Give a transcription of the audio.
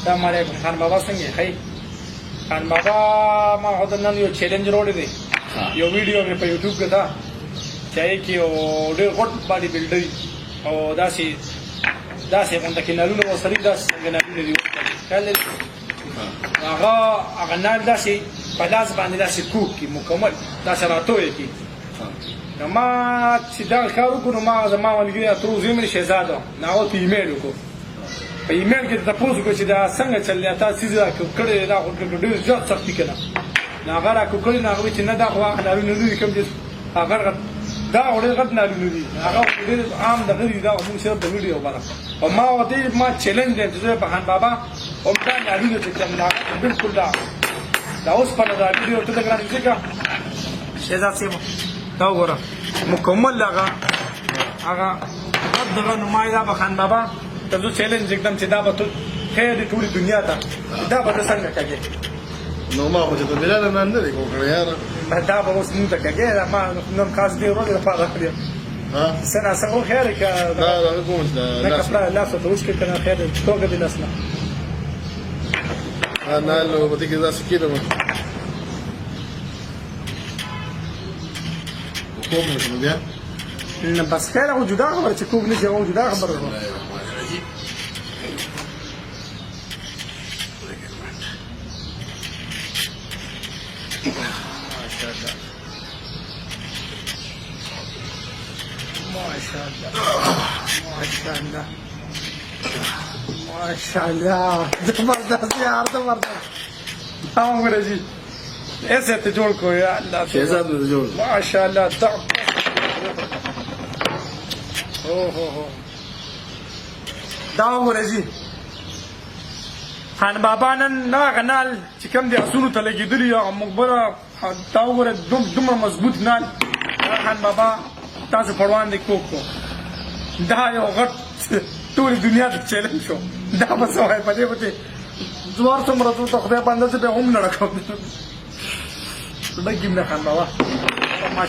السلام علیکم خان بابا څنګه یې؟ خان بابا ما خو د نن یو چیلنج راوړی دی، یو ویډیو مې په یوټیوب کې ده چې هغې کې یو ډېر غټ باډي بلډر او داسې غونډه کینالونه ورسره داسې سنګنالونه دي خیال لري. هغه نال داسې په لاس باندې داسې کوک کړي مکمل داسې راتوی کړي. نو ما چې دا کار وکړو نو ما زما ملګري اترو زمري شهزاده نو هغه ته ایمیل وکړو. په ایمیل کې تپوس وکړو چې دا څنګه چل تا څیز راکړو کړی دا خو ډېر زیات سختي که نه نو هغه راکړو کړي نو هغه وایي چې نه دا خو هغه نالونه نه دي کوم چې هغه دا خو ډېر غټ نالونه دي هغه ډېر عام دغه دي دا خو موږ صرف د ویډیو لپاره او ما ورته ما چیلنج دی چې زه په خان بابا همدا نالونه چې کوم دا بلکل دا اوسپنه دا ویډیو ته د ګرانې ځکه شهزاد صاحب دا وګوره مکمل هغه دغه نمایي دا به خان بابا ته زه چیلنج ږدم چې دا به ته خیر دي ټولې دنیا ته دا به ته څنګه کوې. نو ما خو چې ته بلال نه نه دی وکړی یاره دا به اوس مونږ ته کوې ما نن خاص دې ورځې لپاره کړی څه ناڅه خو خیر یې که دا کوم چې نه کپړه لاس ورته وچکې که نه خیر توګه دې لاس نه نه نو به ته کې داسې کېدم کوم نو بیا نه بس خیر هغه جدا خبره چې کوم نه شي هغه جدا خبره ده. माशाल्लाह जबरदस्त यार जबरदस्त हाँ मेरे जी ऐसे तो जोड़ को यार अल्लाह शहजाद में जोड़ माशाल्लाह हो दाव मेरे जी خان بابا نن نا غنال چې کوم دي اصول ته لګیدلی او مقبره دا وګوره دومره مضبوط نال خان بابا تاسو پروان دي کوکو دا یو غټ ټول دنیا ته چیلنج شو دا به څه وایي په دې به زوار څومره ته خدای باندې به هم نه راکوم ډګیم نه خان بابا